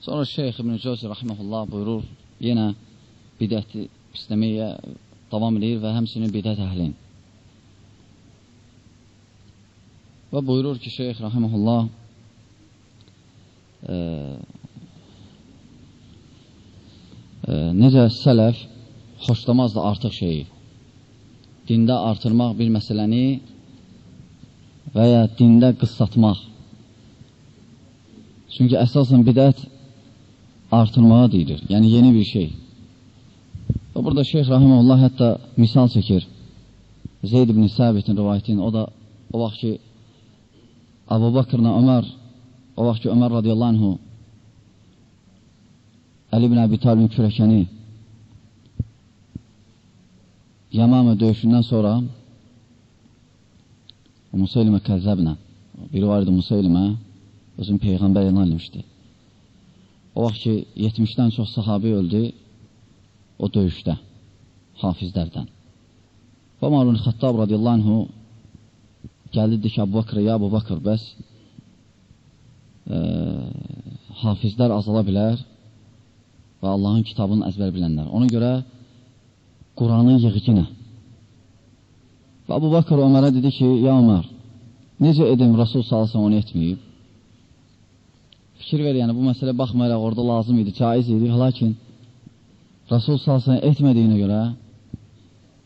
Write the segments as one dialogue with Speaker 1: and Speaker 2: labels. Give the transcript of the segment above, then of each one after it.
Speaker 1: Sonra Şeyx İbn-i Cəvzi rahimehullah buyurur, yenə bidəti pisləməyə davam edir və həmçinin bidət əhlin. Və buyurur ki, Şeyx rahimehullah necə sələf xoşlamazdı artıq şeyi. Dində artırmaq bir məsələni və ya dində qısatmaq. Çünki əsasən bidət artırmağa deyilir, yəni yeni bir şey. Və burada Şeyx rahimehullah hətta misal çəkir. Zeyd ibn Səbitin rivayətini, o da o vaxt ki Əbu Bakrla Ömər, o vaxt ki Ömər radiyallahu anhu Əli ibn Əbi Talibin kürəkəni Yamamə döyüşündən sonra Musaylimə Kəzzəblə, biri var idi Musaylimə, özün Peyğəmbər elan etmişdi. O vaxt ki 70-dən çox sahabi öldü o döyüşdə, hafizlərdən. Və Ömər Xəttab radiyallahu anhu gəldi ki, Əbu Bakr, ya Əbu Bakr, bəs hafizlər azala bilər və Allahın kitabını əzbər bilənlər. Ona görə Quranı yığıcına. Və Əbu Bakr Ömərə dedi ki, ya Ömər, necə edim Rasul sallallahu onu etməyib? Fikir ver, yəni bu məsələ baxmayaraq orada lazım idi, caiz idi. Lakin Rasul sallallahu etmədiyinə görə,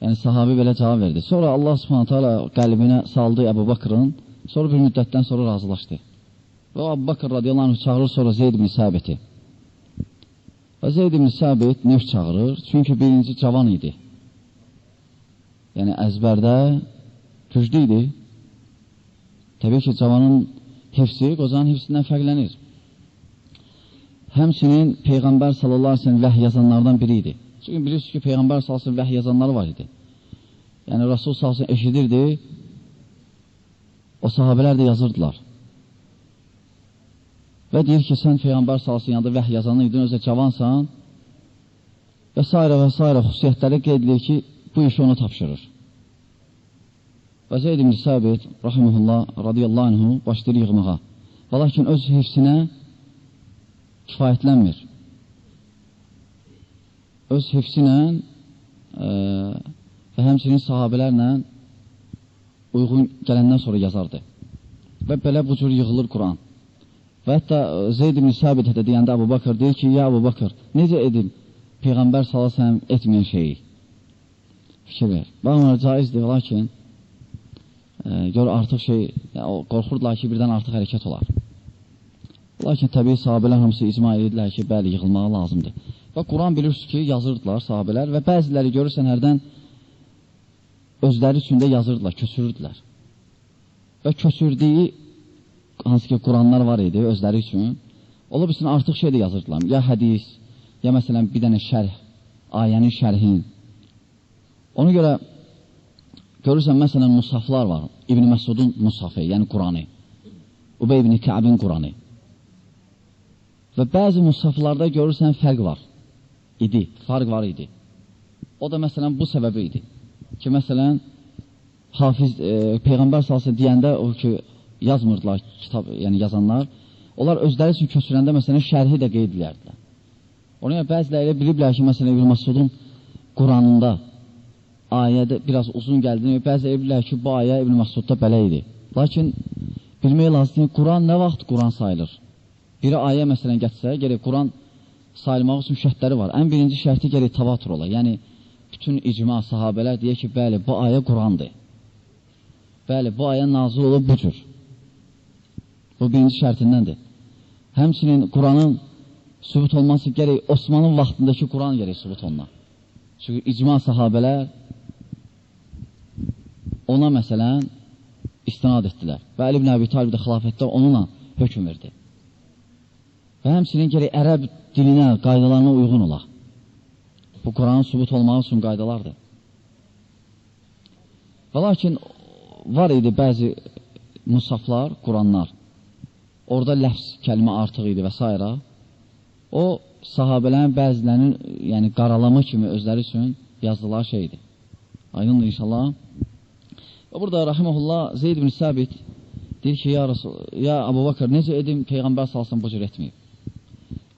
Speaker 1: yəni sahabi belə cavab verdi. Sonra Allah subhanahu ta'ala qəlbinə saldı Əbu Bakrın, sonra bir müddətdən sonra razılaşdı. Və Əbu Bakr radiyallahu anh çağırır sonra Zeyd ibn Səbiti. Və Zeyd ibn Səbit növ çağırır, çünki birinci cavan idi. Yəni əzbərdə güclü idi. Təbii ki, cavanın hifzi qocanın hifzindən fərqlənir. Həmçinin Peyğəmbər sallallahu aleyhi ve sellem vəhy yazanlardan biri idi. Çünki bilirsiniz ki, Peyğəmbər sallallahu aleyhi ve sellem vəhy yazanları var idi. Yəni Rasul sallallahu aleyhi ve sellem eşidirdi, o sahabələr də yazırdılar. Və deyir ki, sən Peyğəmbər sallallahu aleyhi ve sellem yanında vəhy yazanı idin, özə cavansan və s. xüsusiyyətləri qeyd edir ki, bu işi ona tapşırır. Və Zeyd ibn Səbit rahimehullah radiyallahu anhu başlayır yığmağa. Və lakin öz hifzinə kifayətlənmir. Öz hifzinə və həmçinin sahabələrlə uyğun gələndən sonra yazardı. Və belə bu cür yığılır Quran. Və hətta Zeyd ibn Səbit deyəndə Əbu Bakr deyir ki, ya Əbu Bakr, necə edim Peyğəmbər sallallahu aleyhi ve sellem etməyən şeyi? Fikir ver. Baxımlar caizdir, lakin gör artıq şey, qorxurdular ki, birdən artıq hərəkət olar. Lakin təbii sahabələr hamısı icma edirlər ki, bəli, yığılmağa lazımdır. Və Quran bilirsiniz ki, yazırdılar sahabələr və bəziləri görürsən hərdən özləri üçün də yazırdılar, köçürürdülər. Və köçürdüyü hansı ki Quranlar var idi özləri üçün, ola bilsin artıq şey də yazırdılar. Ya hədis, ya məsələn bir dənə şərh, ayənin şərhin. Ona görə görürsən məsələn musaflar var. İbn Məsudun musafı, yəni Quranı. Ubey ibn Kəbin Quranı. Və bəzi musaflarda görürsən fərq var. Farq var idi. O da məsələn bu səbəbi idi. Ki məsələn Hafiz Peyğəmbər sallallahu deyəndə o ki yazmırdılar kitab, yəni yazanlar, onlar özləri üçün köçürəndə məsələn şərhi də qeyd edirdilər. Ona görə bəziləri biliblər ki, məsələn İbn Məsudun Quranında ayədə biraz uzun gəldiyini, bəziləri bilirlər ki, bu ayə İbn Məsudda belə idi. Lakin bilmək lazım ki, Quran nə vaxt Quran sayılır? Biri ayə məsələn gətirsə, gerək Quran sayılmaq üçün şərtləri var. Ən birinci şərti gerək tavatur ola. Yəni bütün icma sahabələr deyək ki, bəli, bu ayə Qurandır. Bəli, bu ayə nazil olub bu cür. Bu birinci şərtindəndir. Həmçinin Quranın sübut olması gərək Osmanın vaxtındakı Quran gərək sübut oluna. Çünki icma sahabələr ona məsələn istinad etdilər. Və Əli ibn Əbi Talib də xilafətdə onunla hökm verdi. Və həmçinin gərək ərəb dilinə, qaydalarına uyğun ola. Bu Quranın sübut olmaq üçün qaydalardır. Və lakin var idi bəzi musaflar, Quranlar. Orada ləfz kəlmə artıq idi və s. O sahabələrin bəzilərinin yəni qaralama kimi özləri üçün yazdılar şeydir. Aydındır inşallah. Və burada rahimehullah Zeyd ibn Səbit deyir ki, ya Əbu Bakr necə edim Peyğəmbər salsın bu cür etməyib.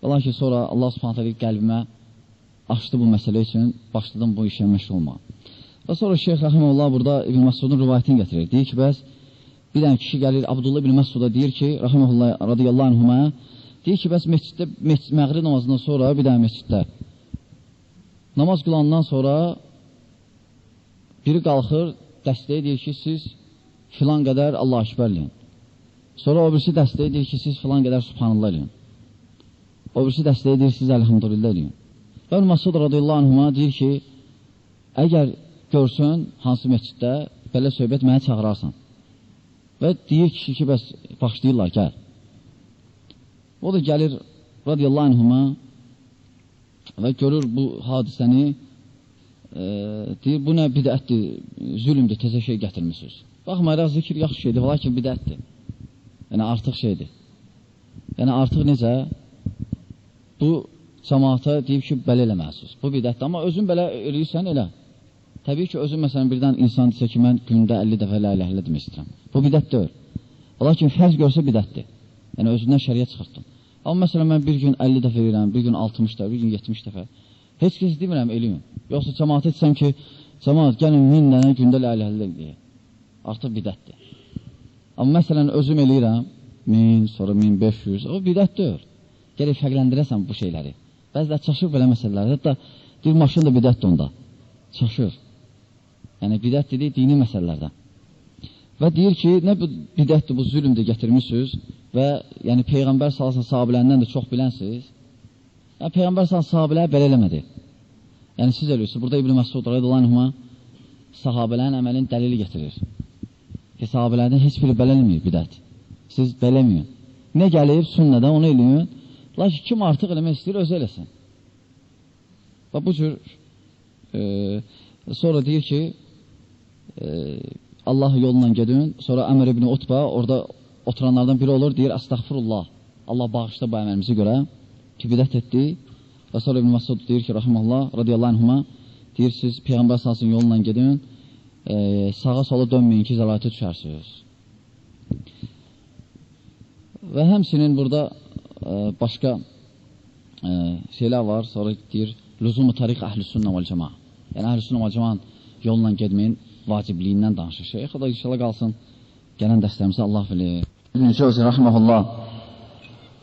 Speaker 1: Lakin sonra Allah Subhanahu taala qəlbimə açdı bu məsələ üçün, başladım bu işə məşğul olmağa. Və sonra Şeyx Rahimullah burada İbn Məsudun rivayətini gətirir. Deyir ki, bəs bir dənə kişi gəlir, Abdullah ibn Məsuda deyir ki, Rahimullah radiyallahu anhuma, deyir ki, bəs məsciddə, məğrib namazından sonra bir dənə məsciddə namaz qılandan sonra biri qalxır, dəstəyə deyir ki, siz filan qədər Allah Ekber deyin. Sonra o birisi dəstəyə deyir ki, siz filan qədər Subhanallah deyin. O birisi dəstəyə deyir, siz Elhamdülillah deyin. Və İbn Məsud radiyallahu anhuma deyir ki, əgər görsün hansı məsciddə belə söhbət mənə çağırarsan. Və deyir kişi ki, bəs başlayırlar, gəl. O da gəlir radiyallahu anhuma və görür bu hadisəni, deyir, bu nə bidətdir, zülümdür, təzə şey gətirmişsiniz. Baxmayaraq, zikir yaxşı şeydir, lakin bidətdir. Yəni, artıq şeydir. Yəni, artıq necə? Bu cəmaata deyib ki, belə eləməsiniz. Bu bidətdir. Amma özün belə eləyirsən, elə. Təbii ki, özün məsələn birdən insan desə ki, mən gündə 50 dəfə la ilə demək istəyirəm. Bu bidət deyil. Lakin fərz görsə bidətdir. Yəni, özündən şəriət çıxartdın. Amma məsələn, mən bir gün 50 dəfə eləyirəm, bir gün 60 dəfə, bir gün 70 dəfə. Heç kəs demirəm, eləyin. Yoxsa cəmaata etsəm ki, cəmaat gəlin 1000 dənə gündə la ilə deyə. Artıq bidətdir. Amma məsələn, özüm eləyirəm, 1000, sonra 1500, o bidət deyil. Gələk fərqləndirəsən bu şeyləri. Bəzilər çaşır belə məsələlər. Hətta bir maşın da bidətdir onda. Çaşır. Yəni, bidət dedik, dini məsələlərdən. Və deyir ki, nə bidətdir, bu zülümdür gətirmişsiniz və yəni, Peyğəmbər salsın sahabilərindən də çox bilənsiniz. Yəni, Peyğəmbər salsın sahabiləri belə eləmədi. Yəni, siz eləyirsiniz. Burada İbn Məsud radiyallahu anhuma sahabələrin əməlini dəlili gətirir. Ki, sahabələrdən heç biri belə eləməyir bidət. Siz belə eləməyin. Nə gəlib sünnədən onu eləyin. Lakin kim artıq eləmək istəyir, özü eləsin. Və bu cür sonra deyir ki, Allah yolundan gedin. Sonra Əmr ibn Utbə orada oturanlardan biri olur, deyir, Əstəğfirullah. Allah bağışla bu əməlimizi görə ki, bidət etdi. Və sonra İbn Məsud deyir ki, Rahimullah, radiyallahu anhuma, deyir, siz Peyğəmbər salsın yolundan gedin, sağa sola dönməyin ki, zəlalətə düşərsiniz. Və həmsinin burada başqa şeylər var, sonra deyir, lüzumu tariq əhl-i sünnə vəl-cəma. Yəni, əhl-i sünnə vəl-cəmanın yolundan gedməyin vacibliyindən danışır. Şeyx da inşallah qalsın, gələn dərslərimizə Allah bilir. İbn-i Cəvzi Rahiməhullah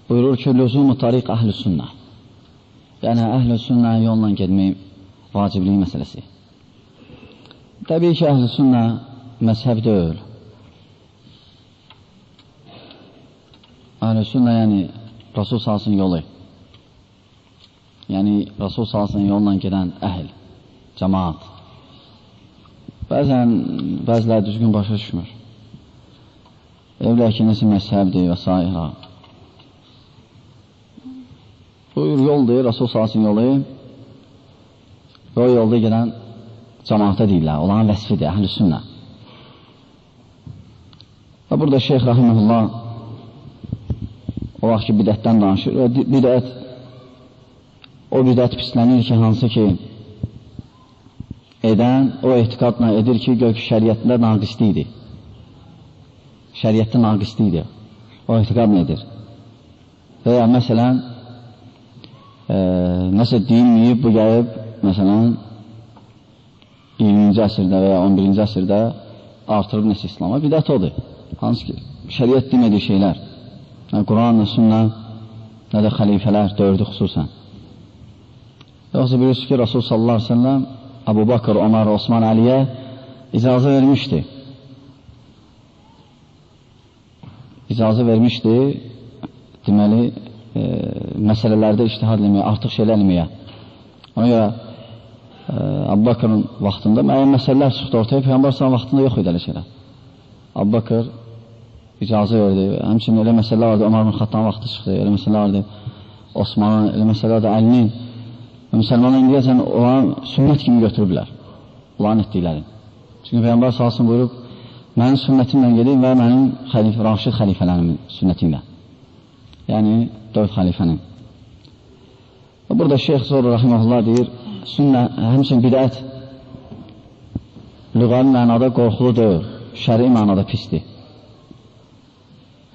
Speaker 1: buyurur ki, lüzumu tariq əhl-i sünnə. Yəni, əhl-i sünnə yolundan gedməyin vacibliyi məsələsi. Təbii ki, əhl-i sünnə məzhəb deyil. Əhl-i sünnə, yəni, Rasul salsın yolu. Yəni, Rasul salsın yolundan gedən əhl, cəmaat. Bəzilər düzgün başa düşmür. Evlər ki, nəsə məzhəbdir və s. Bu yoldur, Rasul salsın yolu və o yolda gedən cəmaata deyirlər, olan vəsfidir, əhl-i sünnə. Və burada Şeyx Rahiməhullah o vaxt ki, bidətdən danışır. O bidət pislənir ki, hansı ki, edən, o etiqadla edir ki, gör ki, şəriətində naqislidir. Şəriətdə naqislidir. O etiqadla edir. Və ya, məsələn, nəsə deyilməyib, bu gəlib, məsələn, 20-ci əsrdə və ya 11-ci əsrdə artırıb nəsə İslama. Bidət odur. Hansı ki, şəriət demədiyi şeylər. Quran, sünnə, nə də xəlifələr dördü xüsusən. Yoxsa bilirsiniz ki, Rasul sallallahu aleyhi ve sellem Əbu Bakır, Ömər, Osman, Əliyə icazə vermişdi. İcazə vermişdi, deməli, məsələlərdə iştihad eləməyə, artıq şeylər eləməyə. Ona görə Əbu Bakırın vaxtında müəyyən məsələlər çıxdı ortaya, Peyğəmbər sallallahu vaxtında yox idi elə şeylər. Əbu Bakır icazə verdi. Həmçinin elə məsələlər vardı, Ömər ibn Xattabın vaxtı çıxdı, elə məsələlər vardı, Osmanın, elə məsələlər vardı, Əlinin. Müsəlmanlar indiyəcən olan sünnət kimi götürüblər, olan etdikləri. Çünki Peyğəmbər salsın buyurub, mənim sünnətimlə gedin və mənim raşid xəlifələrimin sünnətimlə. Yəni, 4 xəlifənin. Və burada Şeyx Zorlu Rahiməhullah deyir, həmçinin bidət lüğəvi mənada qorxulu deyil, şəri mənada pisdir.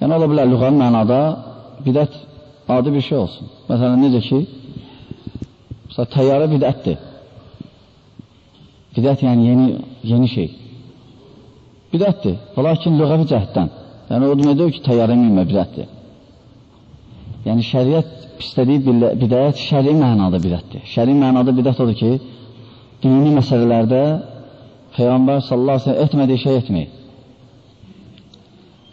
Speaker 1: Yəni, ola bilər, lüğəvi mənada bidət adi bir şey olsun. Məsələn, necə ki, təyyarə bidətdir. Bidət yəni yeni şey. Bidətdir. Lakin lüğəvi cəhətdən. Yəni, o demək deyil ki, təyyarə minmə bidətdir. Yəni, şəriət istədiyi bidət şəri mənada bidətdir. Şəri mənada bidət odur ki, dini məsələlərdə Peyğəmbər sallallahu aleyhi ve sellem etmədiyi şey etmək.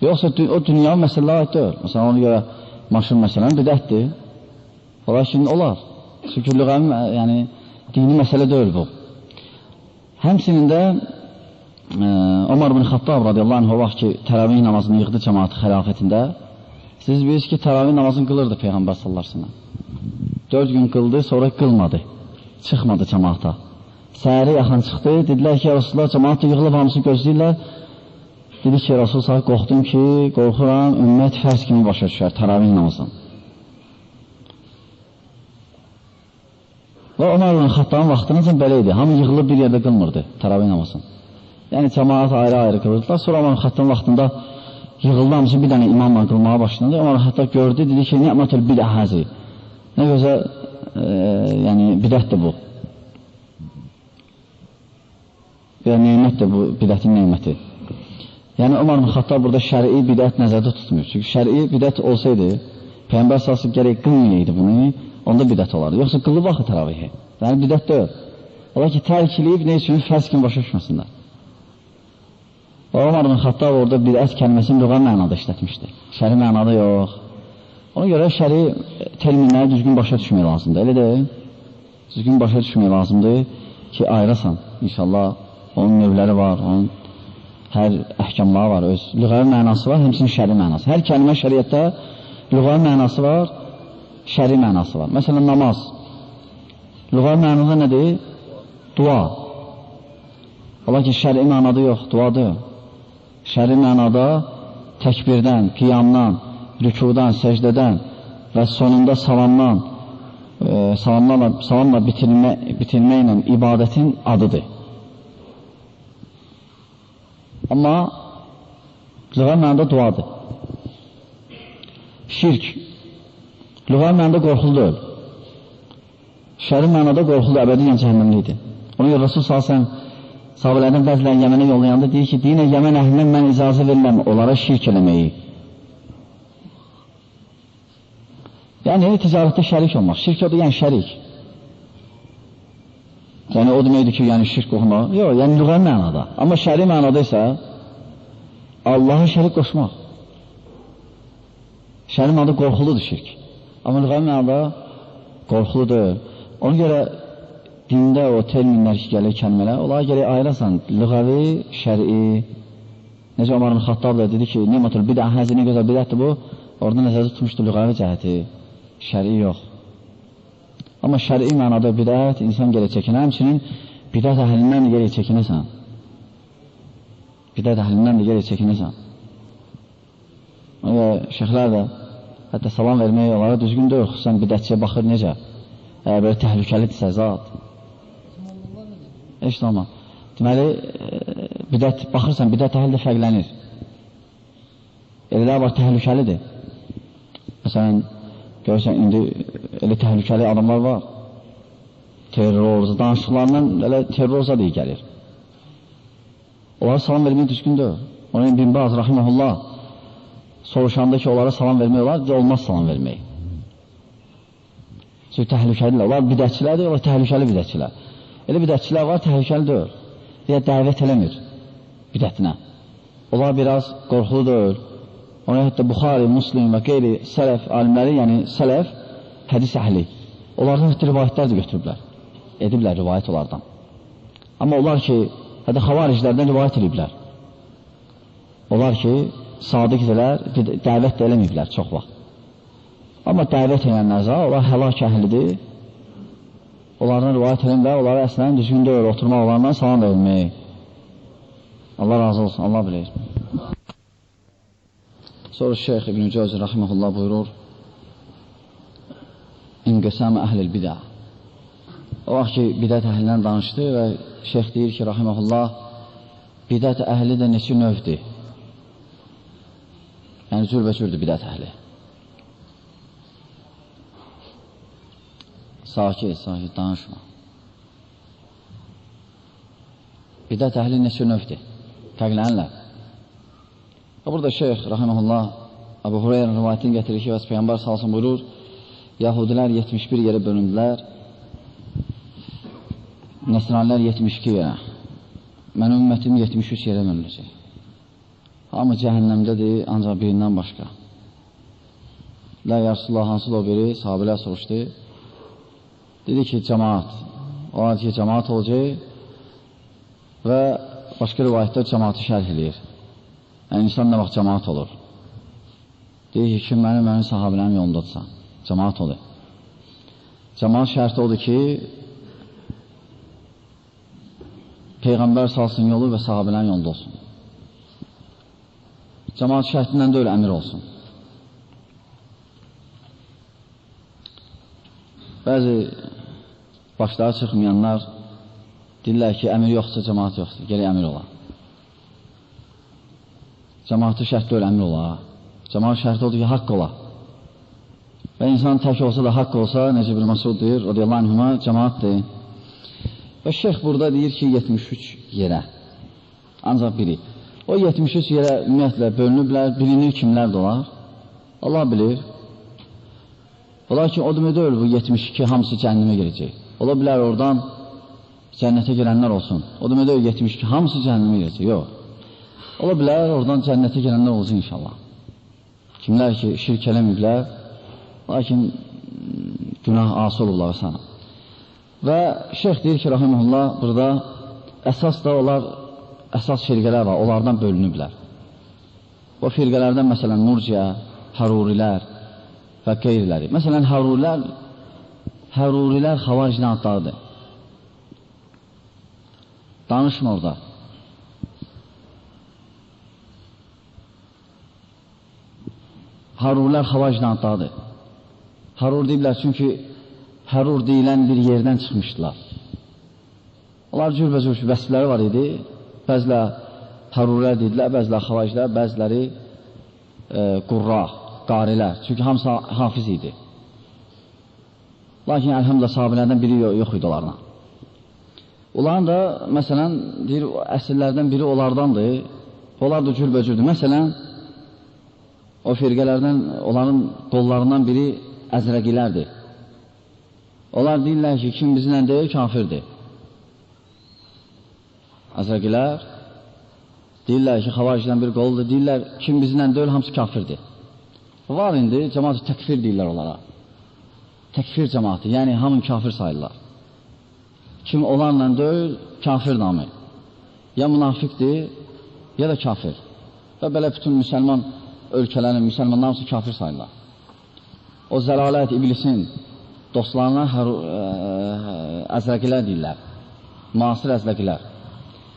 Speaker 1: Yoxsa o dünya məsələlər aid deyil. Məsələn, ona görə maşın məsələn bidətdir. Lakin olar. Çünki lüğəvi, yəni dini məsələ deyil bu. Həmsinin də Ömər bin Xattab radiyallahu anh o vaxt ki, təravih namazını yığdı cəmaatı xilafətində. Siz bilirsiniz ki, təravih namazını qılırdı Peyğəmbər sallallahu aleyhi ve sellem. 4 gün qıldı, sonra qılmadı. Çıxmadı cəmaata. Səhəri yaxın çıxdı, dedilər ki, Rasulullah cəmaat da yığılıb hamısını gözləyirlər. Dedi ki, Rasul sahib qorxdum ki, qorxuram, ümmət fərz kimi başa düşər təravih namazını. Və Ömər bin Xattabın vaxtınızın belə idi. Hamı yığılıb bir yerdə qılmırdı təravih namazını. Yəni, cəmaat ayrı-ayrı qılırdılar. Sonra Ömər bin Xattabın vaxtında yığıldı hamısı bir dənə imamla qılmağa başladı. Ömər bin Xattab gördü, dedi ki, ni'mətul bid'əhəzi. Nə gözəl, yəni, bidətdir bu. Və neymətdir bu, bidətin neyməti. Yəni, Ömər bin Xattab burada şəri'i bidət nəzərdə tutmuyor. Çünki şəri'i bidət olsaydı, Peyğəmbər sallallahu gərək qılmayaydı bunu, onda bidət olardı. Yoxsa qılıb axı təravihi. Yəni, bidət deyil. Ola ki, tərk eləyib, nə üçün fərz kimi başa düşməsinlər. Və Ömər bin Xattab orada bidət kəlməsini lüğəvi mənada işlətmişdi. Şəri mənada yox. Ona görə şəri terminləri düzgün başa düşmək lazımdır. Elə deyil. Düzgün başa düşmək lazımdır ki, ayırasan. İnşallah onun növləri var, onun hər əhkamları var, öz lüğəvi mənası var, həmsinin şəri mənası. Hər kəlmə şəriətdə lüğəvi mənası var, şəri mənası var. Məsələn, namaz. Lüğəvi mənada nədir? Dua. Ola ki, şəri mənada yox, duadır. Şəri mənada təkbirdən, qiyamdan, rükudan, səcdədən və sonunda salamla bitirməklə ibadətin adıdır. Amma lüğəvi mənada duadır. Şirk. Lüğəvi mənada qorxulu deyil. Şəri mənada qorxulu, əbədiyyən cəhənnəmlidir. Ona görə Rasul sallallahu sahabələrdən bəziləri Yəmənə yollayanda deyir ki, dinə Yəmən əhlindən mən icazə verirəm onlara şirk eləməyi. Yəni, ticarətdə şərik olmaq. Şirk odur, yəni şərik. Yəni, o deməkdir ki, yəni şirk qoxmaq. Yox, yəni lüğəvi mənada. Amma şəri mənada isə Allah'a şərik qoşmaq. Şəri mənada qorxuludur şirk. Amma lüğəvi mənada qorxuludur. Ona görə dində o terminlər ki, gəlir kəlmələr, onlara gəlir ayırasan, lüğəvi, şəri. Necə Ömər bin Xattab da dedi ki, ni'mətul bid'əhəzi, nə gözəl bidətdir bu, orada nəzərdə tutmuşdu lüğəvi cəhəti, şəri yox. Amma şəri mənada bidət, insan gəlir çəkinə, həmçinin bidət əhlindən də gəlir çəkinəsən. Bidət əhlindən də gəlir çəkinəsən. Şeyxlər də, hətta salam vermək onlara düzgün deyil, xüsusən bidətçiyə baxır necə, belə təhlükəlidirsə zat. Heç olma. Deməli, bidət, baxırsan, bidət əhli də fərqlənir. Elələr var, təhlükəlidir. Məsələn, görürsən, indi elə təhlükəli adamlar var. Terror, danışıqlarından elə terrorza deyə gəlir. Onlara salam vermək düzgün deyil. Onun Bin Baz, rahiməhullah, soruşanda ki, onlara salam vermək olar, olmaz salam vermək. Çünki təhlükəlidirlər. Onlar bidətçilərdir, onlar təhlükəli bidətçilər. Elə bidətçilər var, təhlükəli deyil. Deyə dəvət eləmir bidətinə. Onlar biraz qorxulu deyil. Ona hətta Buxari, Muslim və qeyri sələf alimləri, yəni sələf, hədis əhli. Onlardan hətta rivayətlər də götürüblər. Ediblər rivayət onlardan. Amma onlar ki, hətta xavariclərdən rivayət ediblər. Onlar ki, sadiqdirlər, dəvət də eləməyiblər çox vaxt. Amma dəvət edənlərsə, onlar həlak əhlidir. Onlardan rivayət edənlər, onlara əslən düzgün deyil, oturmaq olandan salam verilmək. Allah razı olsun, Allah bilir. Sonra Şeyx İbn-i Cəvzi rahiməhullah buyurur, İnqəsəmə əhlil bidə. O vaxt ki, bidət əhlindən danışdı və şeyx deyir ki, rahiməhullah, bidət əhli də neçə növdür. Yəni, cürbəcürdür bidət əhli. Sakit, danışma. Bidət əhli neçə növdür? Fərqlənirlər. Burada Şeyx, rahiməhullah, Əbu Hureyra rivayətini getirir ki, və Peyğəmbər salsın buyurur, Yahudilər 71 yerə bölündülər, Nəsranilər 72 yerə, mənim ümmətim 73 yerə bölünəcək. Hamı cəhənnəmdədir, ancaq birindən başqa. Lə Yarsullah hansıdır o biri, sahabələr soruşdu. Dedi ki, cəmaat. O adı ki, cəmaat olacaq və başqa rivayətdə cəmaatı şərh edir. Yəni, insan nə vaxt cəmaat olur? Deyir ki, mənim sahabələrim yolundadırsa, cəmaat olur. Cəmaat şərti odur ki, Peyğəmbər salsın yolu və sahabələrin yolunda olsun. Cəmaat şərtindən də öyle əmir olsun. Bəzi başları çıxmayanlar deyirlər ki, əmir yoxsa cəmaat yoxsa, gerək əmir ola. Cəmaatı şərtdə öyle əmir ola. Cəmaat şərti odur ki, haqq ola. Və insan tək olsa da haqq olsa, necə bir Məsud deyir, radiyallahu anhuma, cəmaatdır. Və şeyx burada deyir ki, 73 yerə, ancaq biri. O 73 yerə ümumiyyətlə bölünüblər, bilinir kimlər də olar. Allah bilir. Ola ki, o demək deyil, bu 72 hamısı cəhənnəmə girəcək. Ola bilər oradan cənnətə girənlər olsun. O demək deyil, 72 hamısı cəhənnəmə girəcək. Yox. Ola bilər oradan cənnətə girənlər olsun inşallah. Kimlər ki, şirk eləməyiblər, lakin günah asi olurlar sana. Və şeyx deyir ki, rahiməhullah, burada əsas da onlar, əsas firqələr var, onlardan bölünüblər. O firqələrdən məsələn Murciə, Hərurilər və qeyriləri. Məsələn, Hərurilər xavaricin adlarıdır. Danışma orada. Hərurilər xavaricin adlarıdır. Hərur deyiblər, çünki Hərur deyilən bir yerdən çıxmışdılar. Onlar cürbəcür vəsifləri var idi. Bəzilər Hərurilər deyidilər, bəzilər xavaricilər, bəziləri qurra, qarilər. Çünki hamısı hafiz idi. Lakin əlhamdülillah sahabələrdən biri yox idi onlarla. Onların da, məsələn, deyir, əsrlərdən biri onlardandır. Onlar da cürbəcürdür. Məsələn, o firqələrdən, onların qollarından biri əzrəqilərdir. Onlar deyirlər ki, kim bizimlə deyil, kafirdir. Əzrəqilər deyirlər ki, xavaricdən bir qoldur, deyirlər, kim bizimlə deyil, hamısı kafirdir. Var indi, cəmaat-ı təkfir deyirlər onlara. Təkfir cəmaatı, yəni hamın kafir sayırlar. Kim onlarla deyil, kafir namı. Ya münafiqdir, ya da kafir. Və belə bütün müsəlman ölkələrin, müsəlmanlar hamısı kafir sayırlar. O zəlalət, iblisin dostlarına əzrəqilər deyirlər. Müasir əzrəqilər.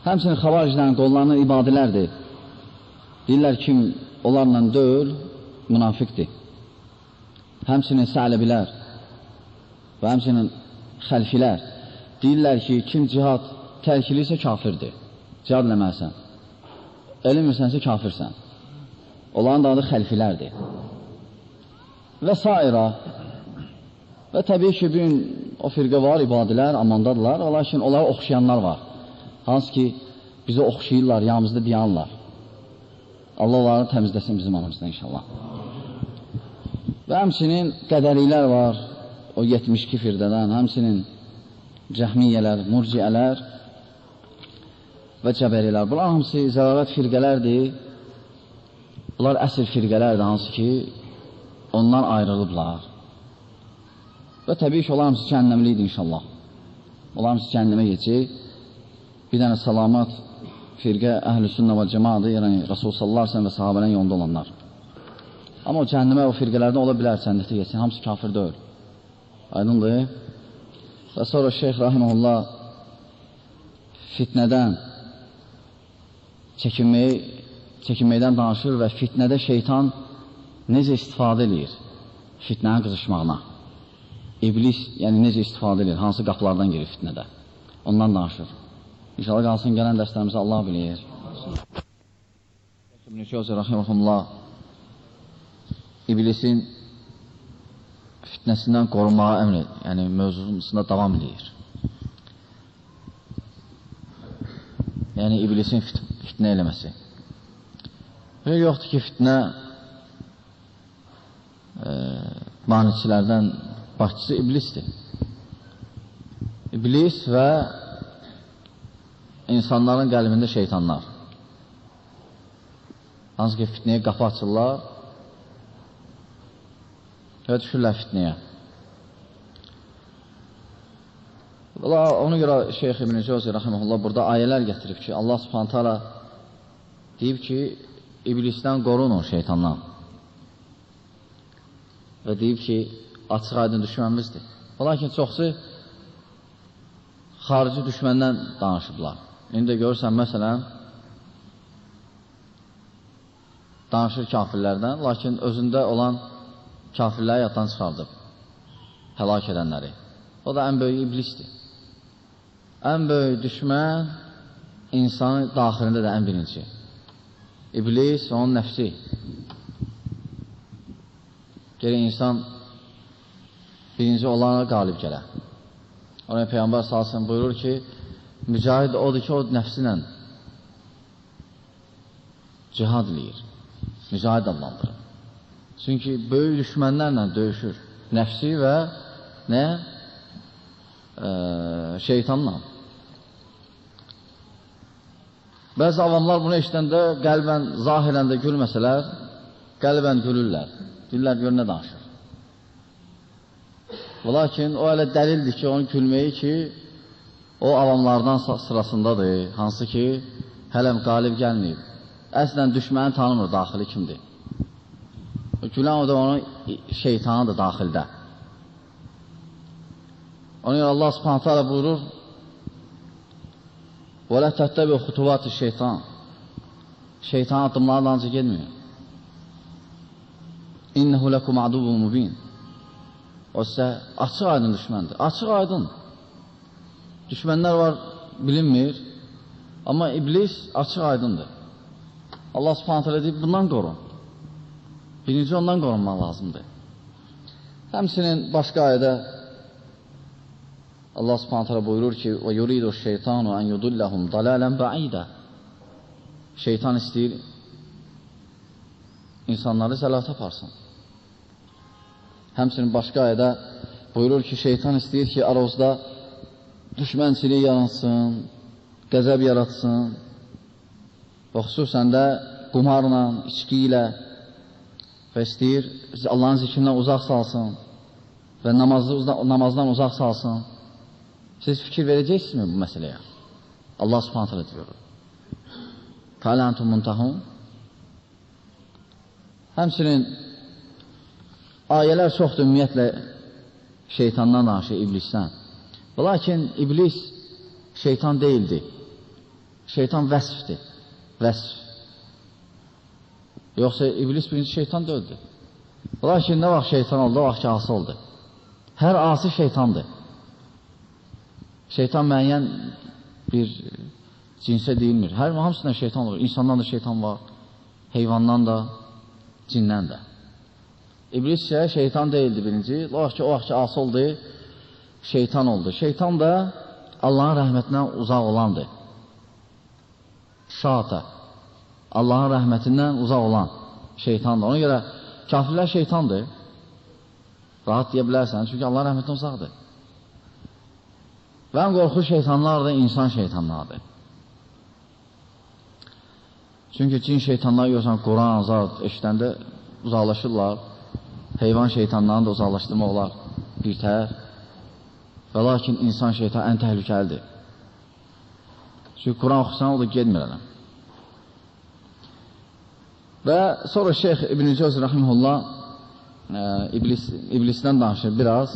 Speaker 1: Həmçinin xavariclərin qollarının ibadilərdir. Deyirlər kim onlarla deyil, münafiqdir. Həmçinin sə'ləbilər və həmçinin xəlfilər. Deyirlər ki, kim cihad tərkiliysə kafirdir. Cihad eləməlisən. Eləmirsənsə kafirsən. Onların da adı xəlfilərdir. Və sairə. Və təbii ki, bir o firqə var, ibadilər, amandadırlar, lakin onlara oxşayanlar var. Hansı ki, bizi oxşayırlar, yanımızda diyanlar. Allah onları təmizləsin bizim anımızda inşallah. Və həmçinin qədərilər var, o 72 firqədən, həmçinin cəhmiyyələr, murciələr və cəbərilər. Bunlar hamısı zəlalət firqələrdir. Bunlar əsr firqələrdir, hansı ki, ondan ayrılıblar. Və təbii ki, onlar hamısı cəhənnəmliydi inşallah. Onlar hamısı cəhənnəmə geçir. Bir dənə salamat firqə əhl-i sünnə və cəmaatı, yəni Rasul sallallahu aleyhi ve sellem və sahabələrin yolunda olanlar. Amma o cəhənnəmə o firqələrdən ola bilər cənnətə geçsin, hamısı kafir deyil. Aydındır. Və sonra Şeyx rahiməhullah fitnədən çəkinməkdən danışır və fitnədə şeytan necə istifadə edir fitnənin qızışmağına. İblis, yəni necə istifadə edir, hansı qapılardan girir fitnədə. Ondan danışır. İnşallah qalsın, gələn dərslərimizə Allah bilir. İbn-i Cəvzi rahiməhullah İblisin fitnəsindən qorunmağa əmr edir. Yəni, mövzusunda davam edir. Yəni, iblisin fitnə eləməsi. Belə yoxdur ki, fitnə maneçilərdən başçısı iblisdir. İblis və insanların qəlbində şeytanlar. Hansı ki, fitnəyə qapı açırlar və düşürlər fitnəyə. Ona görə Şeyx İbn Cəvzi rəhməhullah burada ayələr gətirib ki, Allah Subhanahu taala deyib ki, iblisdən qorunun şeytandan. Və deyib ki, açıq aydın düşmənimizdir. Lakin çoxsu xarici düşməndən danışıblar. İndi də görürsən, məsələn, danışır kafirlərdən, lakin özündə olan kafirləri yaddan çıxardıb, həlak edənləri. O da ən böyük iblisdir. Ən böyük düşmən insanın daxilində də ən birinci. İblis və onun nəfsi. Gəlin insan birinci olana qalib gələ. Ona Peyğəmbər salsın buyurur ki, mücahid odur ki, o nəfsinlə cihad eləyir. Mücahid adlandırır. Çünki böyük düşmənlərlə döyüşür. Nəfsi və nə? Şeytanla. Bəzi avamlar bunu eşidəndə qəlbən, zahirən də gülməsələr, qəlbən gülürlər. Dillər gör nə danışır. Lakin o elə dəlildir ki, onun gülməyi ki, o avamlardan sırasındadır, hansı ki, hələm qalib gəlməyib. Əslən düşməni tanımır, daxili kimdir. Gülən o da onun şeytanıdır daxildə. Ona görə Allah Subhanahu taala buyurur: "Və la təttəbi xutuvati şeytan." Şeytan addımlarla ancaq getmir. İnnehu lekum aduvun mubin. O sizə açıq aydın düşməndir. Açıq aydın. Düşmənlər var, bilinmir. Amma iblis açıq aydındır. Allah Subhanahu taala deyib, bundan qorun. Birinci ondan qorunmaq lazımdır. Həmçinin başqa ayədə Allah Subhanahu taala buyurur ki: "Və yuridu şeytanu an yudullahum dalalan ba'ida." Şeytan istəyir insanları zəlata aparsın. Həmçinin başqa ayədə buyurur ki, şeytan istəyir ki, aranızda düşmənçilik yaratsın, qəzəb yaratsın və xüsusən də qumarla, içki ilə və istəyir Allahın zikrindən uzaq salsın və namazdan uzaq salsın. Siz fikir verəcəksinizmi bu məsələyə? Allah Subhanahu taala deyir. Qal antum muntahun. Həmçinin ayələr çoxdur ümumiyyətlə şeytandan danışır, iblisdən. Lakin iblis şeytan deyildi. Şeytan vəsfdir. Vəsf. Yoxsa iblis birinci şeytan deyildi. Lakin nə vaxt şeytan oldu, o vaxt ki asi oldu. Hər asi şeytandır. Şeytan müəyyən bir cinsə deyilmir. Hər hamısından şeytan olur. İnsandan da şeytan var, heyvandan da, cindən də. İblis isə şeytan deyildi birinci. O vaxt ki asi oldu, şeytan oldu. Şeytan da Allahın rəhmətindən uzaq olandır. Şata. Allahın rəhmətindən uzaq olan şeytandır. Ona görə kafirlər şeytandır. Rahat deyə bilərsən, çünki Allahın rəhmətindən uzaqdır. Və ən qorxu şeytanlar da insan şeytanlardır. Çünki cin şeytanlar görsən, Quran, azad eşidəndə uzaqlaşırlar. Heyvan şeytanlarını da uzaqlaşdırmaq olar birtəhər. Və lakin insan şeytan ən təhlükəlidir. Çünki Quran oxusan, o da gedmir ələm. Və sonra Şeyx İbn Cəvzi rəhməhullah iblisdən danışır biraz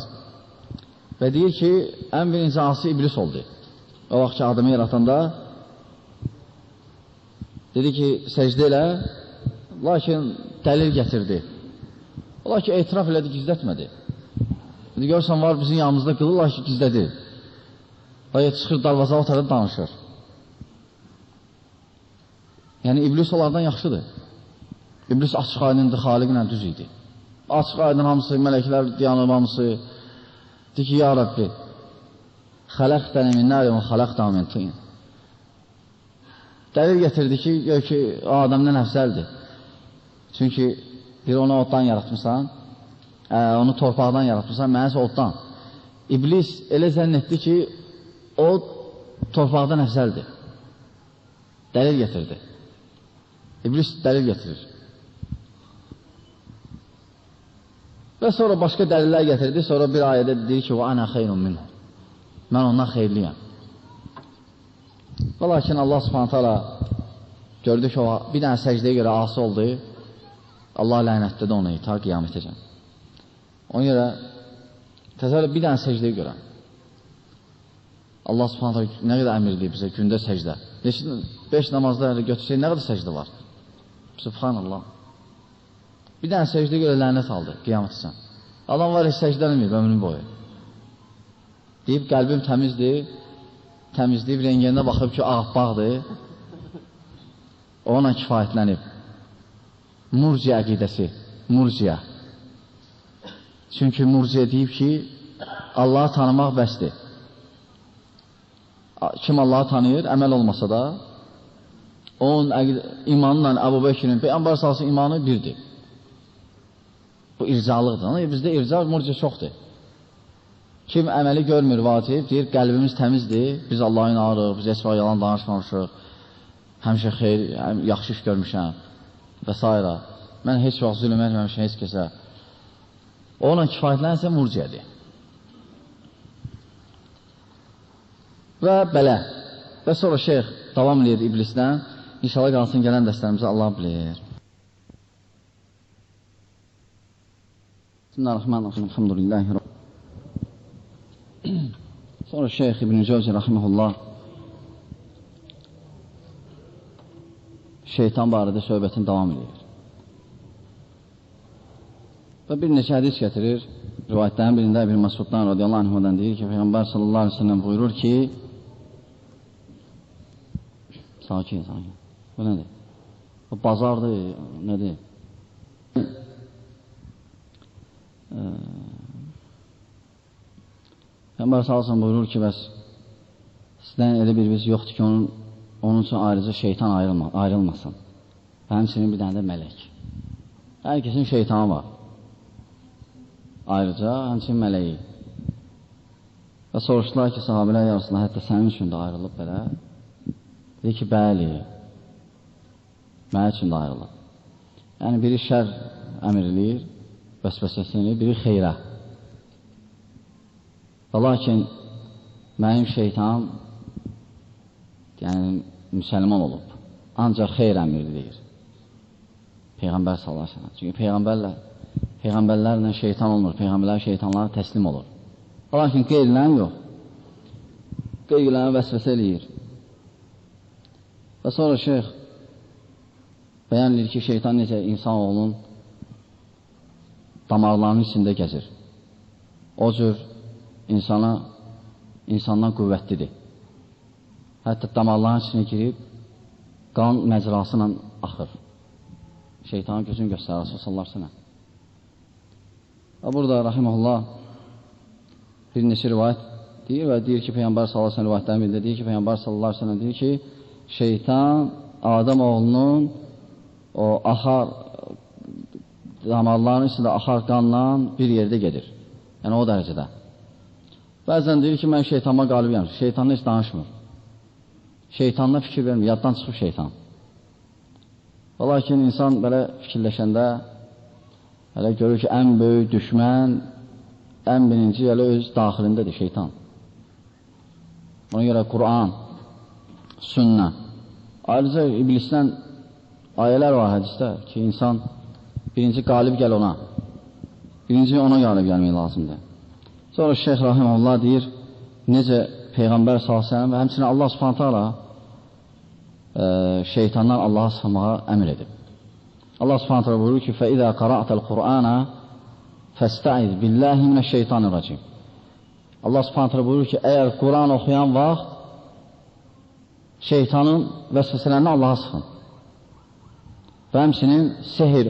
Speaker 1: və deyir ki, ən birinci asi iblis oldu. O vaxt ki, adamı yaratanda dedi ki, səcdə elə, lakin dəlil gətirdi. Ola ki, etiraf elədi, gizlətmədi. İndi görürsən, var bizim yanımızda qılır, lakin gizlədi. Lakin çıxır, darvaza otarıb danışır. Yəni, iblis onlardan yaxşıdır. İblis açıq aydındır, xaliqlə düz idi. açıq aydın hamısı, mələklər dayanıb hamısı. Deyir ki, ya Rabbi, xələqtəni min nərin və xələqtəni min tin. Dəlil getirdi ki, Adəmdən əfsəldir. Çünki bir onu oddan yaratmışsan, onu torpaqdan yaratmışsan, mənəsə oddan. İblis elə zənn etdi ki, o torpaqdan əfsəldir. Dəlil getirdi. İblis dəlil getirir. Və sonra başqa dəlillər getirdi. Sonra bir ayədə deyir ki, وَأَنَا خَيْرٌ مِنْهُ. Mən ondan xeyirliyəm. Və lakin Allah subhanət hala gördü ki, o bir dənə səcdəyə görə asi oldu. Allah lənətlədi onu ta qiyamətəcən. Ona görə təsəvvür bir dənə səcdəyə görə. Allah subhanət hala nə qədər əmr edib bizə gündə səcdə. 5 namazda götürsək nə qədər səcdə var? Subhanallah. Bir dənə səcdəyə görə lənət aldı qiyamətəcən. Adam var, heç səcdə eləməyib ömrün boyu. Deyib, qəlbim təmizdir. Təmizləyib, rengində baxıb ki, ağabbağdır. Ona kifayətlənib. Murciə əqidəsi. Murciə. Çünki murciə deyib ki, Allahı tanımaq bəsdir. Kim Allahı tanıyır, əməl olmasa da, onun imanla Əbu Bəkirin, Peyğəmbər salsın imanı birdir. Bu ircalıqdır. Bizdə irca, murciə çoxdur. Kim əməli görmür, vacib, deyir, qəlbimiz təmizdir, biz Allah'a inanırıq, biz heç yalan danışmamışıq, həmişə xeyr, yaxşı iş görmüşəm və s. Mən heç vaxt zülüm etməmişəm, heç kəsə. Ona kifayətlənsə murciədir. Və belə. Və sonra şeyx davam edir iblisdən. İnşallah qalsın gələn dərslərimizə Allah bilir. Bismillahirrahmanirrahim. Elhamdülillahi. Sonra şeyx İbn-i Cəvzi rahimehullah şeytan barədə söhbətin davam edir. Və bir neçə hədis gətirir. Rivayətlərin birində İbn Məsuddan radiyallahu anhudan deyir ki, Peyğəmbər sallallahu aleyhi ve sellem buyurur ki, sakin. Bu nədir? Bu bazardır, nədir? Peyğəmbər sallallahu buyurur ki, bəs sizdən elə bir birisi yoxdur ki, onun üçün ayrıca şeytan ayrılmasın. Və həmçinin bir dənə də mələk. Hər kəsin şeytanı var. Ayrıca həmçinin mələyi. Və soruşdular ki, sahabələr yarısında hətta sənin üçün də ayrılıb belə. Deyir ki, bəli, mənə üçün də ayrılıb. Yəni, biri şər əmr eləyir, vəsvəsəsini, biri xeyrə. Və lakin mənim şeytanım yəni, müsəlman olub. Ancaq xeyr əmr eləyir. Peyğəmbər sallallahu aleyhi ve sellem. Çünki Peyğəmbərlərlə şeytan olmur. Peyğəmbərlər şeytanlara təslim olur. Lakin qeyrilən yox. Qeyriləni vəsvəsə eləyir. Və sonra şeyx bəyan edir ki, şeytan necə insanoğlunun damarlarının içində gəzir. O cür insandan qüvvətlidir. Hətta damarların içine girib qan məcrası ilə axır. Şeytanın gözünü göstərir sallallahu aleyhi ve sellem. Və burada rahimehullah bir neçə rivayət deyir və deyir ki, Peyğəmbər sallallahu aleyhi ve sellem rivayətlərin birində deyir ki, Peyğəmbər sallallahu aleyhi ve sellem deyir ki, şeytan Adəm oğlunun o axar damarların içində axar qanla bir yerdə gedir. Yəni o dərəcədə. Bəzən deyir ki, mən şeytanıma qalibiyəm. Şeytanla heç danışmır. Şeytanla fikir vermir, yaddan çıxıb şeytan. Və lakin insan belə fikirləşəndə hələ görür ki, ən böyük düşmən, ən birinci hələ öz daxilindədir şeytan. Ona görə Qur'an, sünnə. Ayrıca iblisdən ayələr var hədisdə ki, insan birinci qalib gəl ona. Birinci ona qalib gəlmək lazımdır. Sonra Şeyx Rahimullah deyir, necə Peyğəmbər s.ə.v və həmçinin Allah s.ə.v şeytandan Allah'a sığmağa əmr edib. Allah s.ə.v buyurur ki, فَإِذَا قَرَأْتَ الْقُرْآنَ فَاسْتَعِذْ بِاللّٰهِ مِنَ الشَّيْطَانِ الرَّجِيمِ Allah s.ə.v buyurur ki, əgər Quran oxuyan vaxt şeytanın vəsvəsələrini Allah'a sıxın. Və həmçinin sehir,